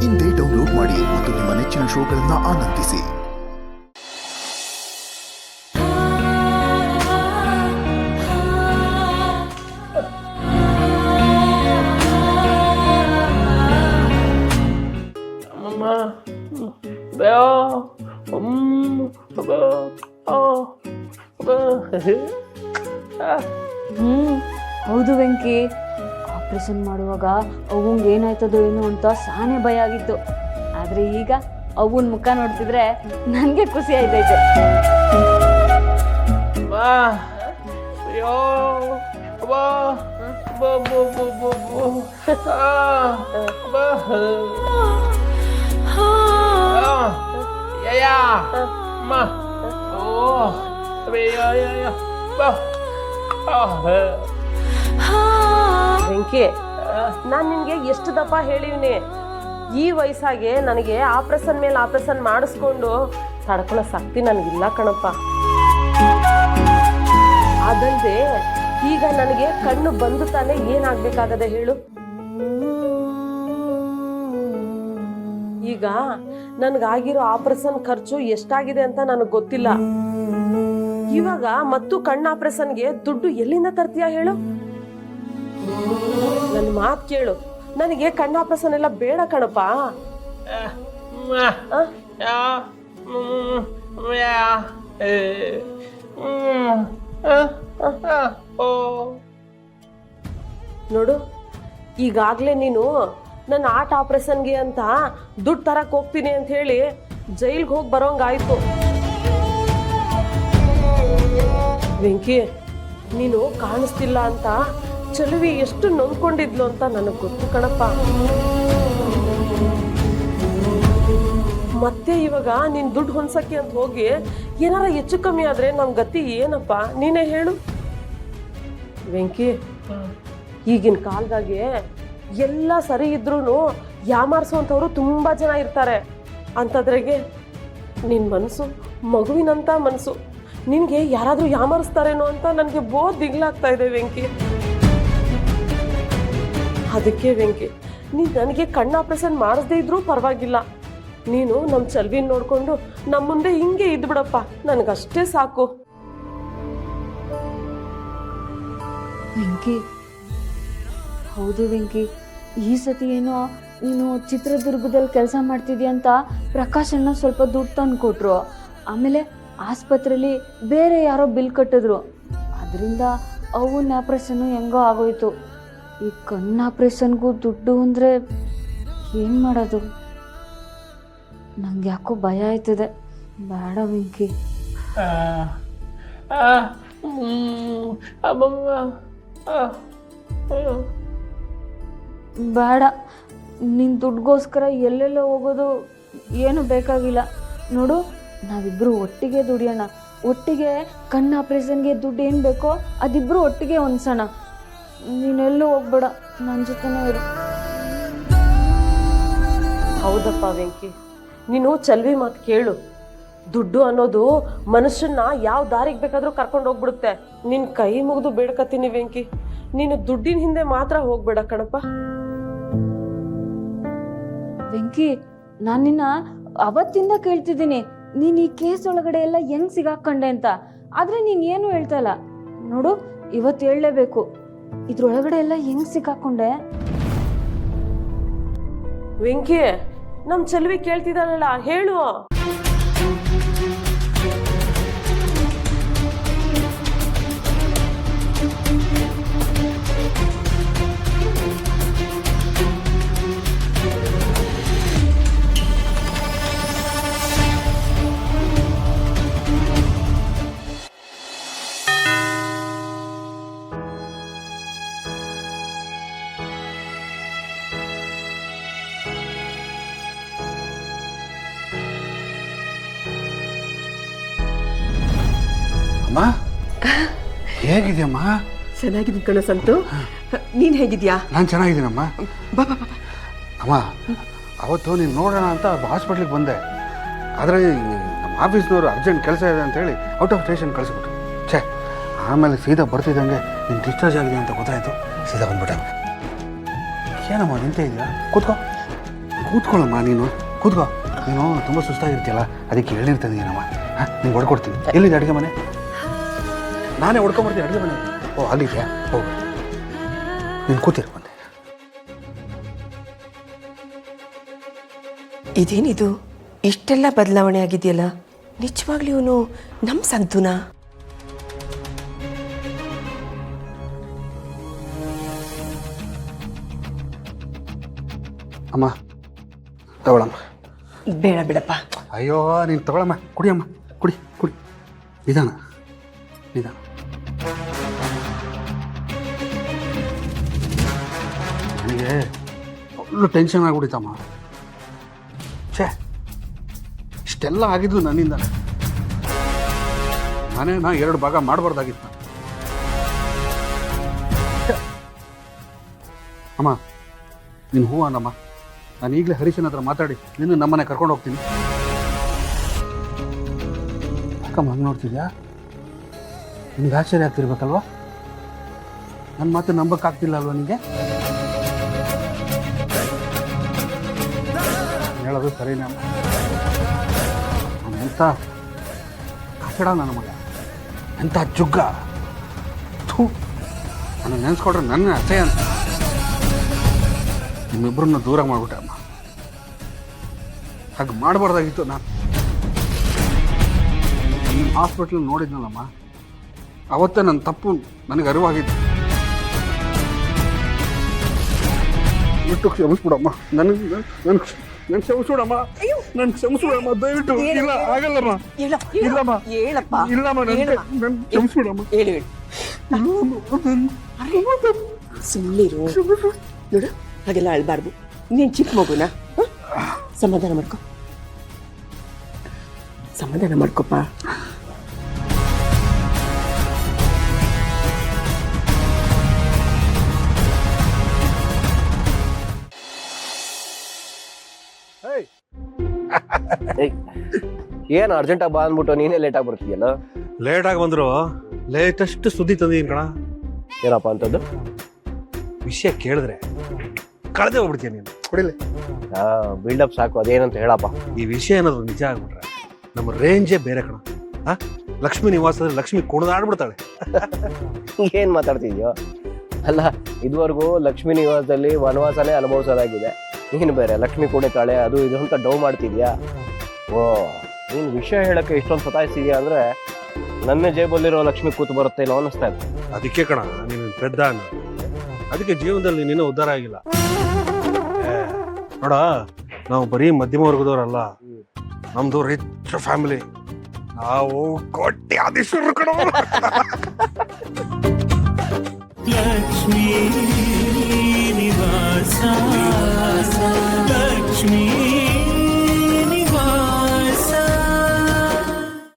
ಇಂದೇ ಡೌನ್ಲೋಡ್ ಮಾಡಿ ಮತ್ತು ನಿಮ್ಮ ನೆಚ್ಚಿನ ಶೋಗಳನ್ನು ಆನಂದಿಸಿ. ಹೌದು ವೆಂಕಿ, ಆಪರೇಷನ್ ಮಾಡುವಾಗ ಅವಂಗೆ ಏನಾಯ್ತದೋ ಏನೋ ಅಂತ ಸಾನೇ ಭಯ ಆಗಿತ್ತು. ಆದ್ರೆ ಈಗ ಅವನ್ ಮುಖ ನೋಡ್ತಿದ್ರೆ ನನ್ಗೆ ಖುಷಿ ಆಯ್ತೈತೆ. ವೆಂಕಿ, ನಾನ್ ನಿನ್ಗೆ ಎಷ್ಟು ದಪ್ಪ ಹೇಳಿವ್ನಿ, ಈ ವಯಸ್ಸಾಗೆ ನನಗೆ ಆಪರೇಷನ್ ಮೇಲೆ ಆಪರೇಷನ್ ಮಾಡಿಸ್ಕೊಂಡು ತಡ್ಕೊಳ್ಳೋ ಶಕ್ತಿ ನನಗಿಲ್ಲ ಕಣಪ್ಪ. ಅದಲ್ಲದೆ ಈಗ ನನಗೆ ಕಣ್ಣು ಬಂದು ತಾನೇ ಏನಾಗ್ಬೇಕಾಗದೆ ಹೇಳು. ಈಗ ನನ್ಗಾಗಿರೋ ಆಪರೇಷನ್ ಖರ್ಚು ಎಷ್ಟಾಗಿದೆ ಅಂತ ನನಗೆ ಗೊತ್ತಿಲ್ಲ. ಇವಾಗ ಮತ್ತು ಕಣ್ಣು ಆಪರೇಷನ್ಗೆ ದುಡ್ಡು ಎಲ್ಲಿಂದ ತರ್ತೀಯ ಹೇಳು? ನನ್ನ ಮಾತು ಕೇಳು, ನನಗೆ ಕಣ್ಣು ಆಪರೇಷನ್ ಎಲ್ಲ ಬೇಡ ಕಣಪ್ಪ. ನೋಡು, ಈಗಾಗ್ಲೇ ನೀನು ನನ್ನ ಆಟ ಆಪರೇಷನ್ಗೆ ಅಂತ ದುಡ್ಡು ತರಕ್ ಹೋಗ್ತೀನಿ ಅಂತ ಹೇಳಿ ಜೈಲ್ಗೆ ಹೋಗಿ ಬರೋಂಗಾಯ್ತು. ವೆಂಕಿ, ನೀನು ಕಾಣಿಸ್ತಿಲ್ಲ ಅಂತ ಚಲುವಿ ಎಷ್ಟು ನೊಂದ್ಕೊಂಡಿದ್ಲು ಅಂತ ನನಗೆ ಗೊತ್ತು ಕಣಪ್ಪ. ಮತ್ತೆ ಇವಾಗ ನೀನ್ ದುಡ್ಡು ಹೊಂದ್ಸಕ್ಕೆ ಅಂತ ಹೋಗಿ ಏನಾರ ಹೆಚ್ಚು ಕಮ್ಮಿ ಆದ್ರೆ ನಮ್ ಗತಿ ಏನಪ್ಪ, ನೀನೇ ಹೇಳು. ವೆಂಕಿ, ಈಗಿನ ಕಾಲದಾಗೆ ಎಲ್ಲ ಸರಿ ಇದ್ರೂ ಯಾಮಾರಿಸುವಂಥವ್ರು ತುಂಬಾ ಜನ ಇರ್ತಾರೆ. ಅಂಥದ್ರಾಗೆ ನಿನ್ ಮನಸ್ಸು ಮಗುವಿನಂತ ಮನಸ್ಸು, ನಿನ್ಗೆ ಯಾರಾದ್ರೂ ಯಾಮಾರಿಸ್ತಾರೇನೋ ಅಂತ ನನಗೆ ಬಹುತ್ ದಿಗ್ಲಾಗ್ತಾ ಇದೆ ವೆಂಕಿ. ಅದಕ್ಕೆ ವೆಂಕಿ, ನೀನು ನನಗೆ ಕಣ್ಣು ಆಪರೇಷನ್ ಮಾಡಿಸದೇ ಇದ್ರೂ ಪರವಾಗಿಲ್ಲ, ನೀನು ನಮ್ಮ ಚಲ್ವಿನ ನೋಡ್ಕೊಂಡು ನಮ್ಮ ಮುಂದೆ ಹಿಂಗೆ ಇದ್ಬಿಡಪ್ಪ, ನನಗಷ್ಟೇ ಸಾಕು. ವೆಂಕಿ, ಹೌದು ವೆಂಕಿ, ಈ ಸತಿ ಏನೋ ನೀನು ಚಿತ್ರದುರ್ಗದಲ್ಲಿ ಕೆಲಸ ಮಾಡ್ತಿದ್ಯಾ ಅಂತ ಪ್ರಕಾಶ್ ಅಣ್ಣ ಸ್ವಲ್ಪ ದುಡ್ಡು ತಂದು ಕೊಟ್ರು. ಆಮೇಲೆ ಆಸ್ಪತ್ರೆಯಲ್ಲಿ ಬೇರೆ ಯಾರೋ ಬಿಲ್ ಕಟ್ಟಿದ್ರು, ಅದರಿಂದ ಅವನ ಆಪ್ರೇಷನ್ನು ಹೆಂಗೋ ಆಗೋಯ್ತು. ಈ ಕಣ್ಣು ಆಪ್ರೇಷನ್ಗೂ ದುಡ್ಡು ಅಂದರೆ ಏನು ಮಾಡೋದು? ನಂಗೆ ಯಾಕೋ ಭಯ ಆಯ್ತದೆ. ಬೇಡ ವೆಂಕಿ. ಬೇಡ, ನಿನ್ನ ದುಡ್ಗೋಸ್ಕರ ಎಲ್ಲೆಲ್ಲೋ ಹೋಗೋದು ಏನು ಬೇಕಾಗಿಲ್ಲ. ನೋಡು, ನಾವಿಬ್ಬರು ಒಟ್ಟಿಗೆ ದುಡಿಯೋಣ, ಒಟ್ಟಿಗೆ ಕಣ್ಣು ಆಪ್ರೇಷನ್ಗೆ ದುಡ್ಡು ಏನು ಬೇಕೋ ಅದಿಬ್ಬರು ಒಟ್ಟಿಗೆ ಹೊಂದ್ಸೋಣ. ನೀನೆಲ್ಲೂ ಹೋಗ್ಬೇಡ, ನನ್ನ ಜೊತೆನೇ ಇರು. ಹೌದಪ್ಪ ವೆಂಕಿ, ನೀನು ಚಲ್ವಿ ಮಾತು ಕೇಳು. ದುಡ್ಡು ಅನ್ನೋದು ಮನುಷ್ಯನ್ನ ಯಾವ ದಾರಿಗೆ ಬೇಕಾದ್ರೂ ಕರ್ಕೊಂಡು ಹೋಗ್ಬಿಡುತ್ತೆ. ನಿನ್ ಕೈ ಮುಗಿದು ಬೇಡ್ಕತ್ತೀನಿ ವೆಂಕಿ, ನೀನು ದುಡ್ಡಿನ ಹಿಂದೆ ಮಾತ್ರ ಹೋಗ್ಬೇಡ ಕಣಪ್ಪ. ವೆಂಕಿ, ನಾನು ನಿನ್ನ ಅವತ್ತಿಂದ ಕೇಳ್ತಿದ್ದೀನಿ, ನೀನು ಈ ಕೇಸ್ ಒಳಗಡೆ ಎಲ್ಲ ಹೆಂಗ್ ಸಿಗಾಕೊಂಡೆ ಅಂತ. ಆದ್ರೆ ನೀನು ಏನು ಹೇಳ್ತಾ ಇಲ್ಲ. ನೋಡು, ಇವತ್ತು ಹೇಳಲೇಬೇಕು, ಇದ್ರೊಳಗಡೆ ಎಲ್ಲ ಹೆಂಗ್ ಸಿಕ್ಕಾಕೊಂಡೆ? ವೆಂಕಿ, ನಮ್ ಚಲ್ವಿ ಕೇಳ್ತಿದ್ದಾಳಲ್ಲ, ಹೇಳು. ಅಮ್ಮ, ಹೇಗಿದ್ಯಮ್ಮ? ಚೆನ್ನಾಗಿದ್ದೀನಿ ಕಣ ಸಂತು, ನೀನು ಹೇಗಿದ್ಯಾ? ನಾನು ಚೆನ್ನಾಗಿದ್ದೀನಮ್ಮ. ಬಾ ಬಾ ಬಾ. ಅಮ್ಮ, ಅವತ್ತು ನೀನು ನೋಡೋಣ ಅಂತ ಹಾಸ್ಪಿಟ್ಲಿಗೆ ಬಂದೆ, ಆದರೆ ನಮ್ಮ ಆಫೀಸ್ನವರು ಅರ್ಜೆಂಟ್ ಕೆಲಸ ಇದೆ ಅಂತೇಳಿ ಔಟ್ ಆಫ್ ಸ್ಟೇಷನ್ ಕಳಿಸ್ಬಿಟ್ರು. ಛೇ, ಆಮೇಲೆ ಸೀದಾ ಬರ್ತಿದ್ದಂಗೆ ನೀನು ಡಿಸ್ಚಾರ್ಜ್ ಆಗಿದೆ ಅಂತ ಗೊತ್ತಾಯಿತು, ಸೀದಾ ಬಂದ್ಬಿಟ್ಟೆ. ಏನಮ್ಮ ನಿಂತೇ ಇದೆಯಾ? ಕೂತ್ಕೋ ಕೂತ್ಕೊಳ್ಳಮ್ಮ ನೀನು ಕೂತ್ಕೋ. ನೀನು ತುಂಬ ಸುಸ್ತಾಗಿರ್ತೀಯಲ್ಲ ಅದಕ್ಕೆ ಹೇಳಿರ್ತದೆ ಏನಮ್ಮ. ಹಾಂ ನಿಂಗೆ ಹೊಡ್ಕೊಡ್ತೀನಿ. ಎಲ್ಲಿದೆ ಅಡುಗೆ ಮನೆ? ನಾನೇ ಹೊಡ್ಕೊಂಬರ್ತೀನಿ ಅಡುಗೆ ಮನೆ. ಓ ಅಲ್ಲಿದೆಯಾ? ಹೋಗು ನೀನು ಕೂತಿರು ಬಂದೆ. ಇದೇನಿದು ಇಷ್ಟೆಲ್ಲ ಬದಲಾವಣೆ ಆಗಿದೆಯಲ್ಲ? ನಿಜವಾಗ್ಲೂ ಇವನು ನಮ್ಮ ಸಂತುನಾ? ಅಮ್ಮ ತಗೊಳಮ್ಮ. ಬೇಡ ಬಿಡಪ್ಪ. ಅಯ್ಯೋ ನೀನು ತಗೊಳಮ್ಮ, ಕುಡಿಯಮ್ಮ, ಕುಡಿ ಕುಡಿ. ನಿಧಾನ ನಿಧಾನ. ನನಗೆ ಫುಲ್ಲು ಟೆನ್ಷನ್ ಆಗ್ಬಿಟ್ಟಿತ್ತಮ್ಮ. ಛೇ, ಇಷ್ಟೆಲ್ಲ ಆಗಿದ್ದು ನನ್ನಿಂದ. ನಾನೇ 2 ಭಾಗ ಮಾಡಬಾರ್ದಾಗಿತ್ತು. ಅಮ್ಮ ನೀನು ಹೂ ಅನ್ನಮ್ಮ. ನಾನು ಈಗಲೇ ಹರೀಶನ ಹತ್ರ ಮಾತಾಡಿ ನಿನ್ನ ನಮ್ಮನೆ ಕರ್ಕೊಂಡು ಹೋಗ್ತೀನಿ. ಅಕ್ಕಮ್ಮ ಹಂಗೆ ನೋಡ್ತಿದ್ಯಾ? ನಿಮ್ಗೆ ಆಶ್ಚರ್ಯ ಆಗ್ತಿರ್ಬೇಕಲ್ವಾ? ನನ್ನ ಮಾತು ನಂಬಕ್ಕಾಗ್ತಿಲ್ಲ ಅಲ್ವಾ ನಿಮಗೆ? ಹೇಳೋದು ಸರಿನಾ? ಎಂಥ ಕಚಡ ನನ್ನ ಮಗ, ಎಂಥ ಜುಗ್ಗ. ಥೂ, ನನ್ನ ನೆನೆಸ್ಕೊಡ್ರೆ ನನ್ನ ಅಸಹ್ಯ ಅಂತ. ನಿಮ್ಮಿಬ್ಬರನ್ನ ದೂರ ಮಾಡಿಬಿಟ್ಟೆ ಅಮ್ಮ. ಹಾಗೆ ಮಾಡಬಾರ್ದಾಗಿತ್ತು. ನಾನು ಹಾಸ್ಪಿಟ್ಲ್ ನೋಡಿದ್ನಲ್ಲಮ್ಮ, ಅವತ್ತೇ ನನ್ನ ತಪ್ಪು ನನಗೆ ಅರಿವಾಗಿತ್ತು. ಬಿಟ್ಟು ಕ್ಷಮಿಸ್ಬಿಡಮ್ಮ. ನನ್ಗೆ ಕ್ಷಮಿಸ್ಬಿಡಮ್ಮ. ನನ್ಗೆ ಕ್ಷಮಿಸ್ಬಿಡಮ್ಮ ದಯವಿಟ್ಟು. ಇಲ್ಲ ಆಗಲ್ಲಮ್ಮ. ಇಲ್ಲಮ್ಮ ಹೇಳಪ್ಪ. ಇಲ್ಲಮ್ಮ ನನ್ಗೆ ಕ್ಷಮಿಸ್ಬಿಡಮ್ಮ. ಹೇಳಿ ಸುಮ್ಮನಿರು. ನೋಡು, ಹಾಗೆಲ್ಲ ಅಳ್ಬಾರ್ದು. ನೀನು ಚಿಕ್ಕ ಮಗುನ ಸಮಾಧಾನ ಮಾಡ್ಕೊ. ಸಮಾಧಾನ ಮಾಡ್ಕೊಪ್ಪ. ಏನು ಅರ್ಜೆಂಟಾಗಿ ಬಾ ಅಂದ್ಬಿಟ್ಟು ನೀನೇ ಲೇಟಾಗಿ ಬರ್ತೀಯಲ್ಲ? ಲೇಟಾಗಿ ಬಂದ್ರು ಲೇಟೆಸ್ಟ್ ಸುದ್ದಿ ತಂದಿದ್ದೀನಿ ಕಣ. ಏನಪ್ಪ ಅಂತದ್ದು? ವಿಷಯ ಕೇಳಿದ್ರೆ ಕಳೆದೇ ಹೋಗ್ಬಿಡ್ತೀಯ ನೀನು. ಹೊಡಿಲಿ. ಬಿಲ್ಡಪ್ ಸಾಕು, ಅದೇನಂತ ಹೇಳಪ್ಪ. ಈ ವಿಷಯ ಏನಾದ್ರು ನಿಜ ಆಗ್ಬಿಟ್ರೆ ನಮ್ಮ ರೇಂಜೇ ಬೇರೆ ಕಣ. ಲಕ್ಷ್ಮೀ ನಿವಾಸದಲ್ಲಿ ಲಕ್ಷ್ಮಿ ಕುಣಿದಾಡ್ಬಿಡ್ತಾಳೆ. ಏನು ಮಾತಾಡ್ತಿದ್ಯೋ? ಅಲ್ಲ, ಇದುವರೆಗೂ ಲಕ್ಷ್ಮೀ ನಿವಾಸದಲ್ಲಿ ವನವಾಸನೇ ಅನುಭವಿಸೋದಾಗಿದೆ. ನೀನು ಬೇರೆ ಲಕ್ಷ್ಮಿ ಕುಣಿತಾಳೆ ಅದು ಇದು ಅಂತ ಡೌ ಮಾಡ್ತಿದ್ಯಾ? ಓ, ನೀನು ವಿಷಯ ಹೇಳಕ್ಕೆ ಇಷ್ಟೊಂದು ಸತಾಯಿಸ್ತಿದ್ಯಾ ಅಂದರೆ ನನ್ನ ಜೇಬಲ್ಲಿರೋ ಲಕ್ಷ್ಮಿ ಕೂತು ಬರುತ್ತೆ ಇಲ್ಲ ಅನ್ನಿಸ್ತಾ ಇತ್ತು. ಅದಕ್ಕೆ ಕಣ ನೀನು ಪೆದ್ದ ಅನ್ನ. ಅದಕ್ಕೆ ಜೀವನದಲ್ಲಿ ನೀನು ಉದ್ಧಾರ ಆಗಿಲ್ಲ. ನೋಡ, ನಾವು ಬರೀ ಮಧ್ಯಮ ವರ್ಗದವರಲ್ಲ, ನಮ್ದು ರಿಚ್ ಫ್ಯಾಮಿಲಿ. ನಾವು ಕೋಟ್ಯಾಧೀಶರು ಕಣ. ಲಕ್ಷ್ಮೀ ನಿವಾಸ ಲಕ್ಷ್ಮೀ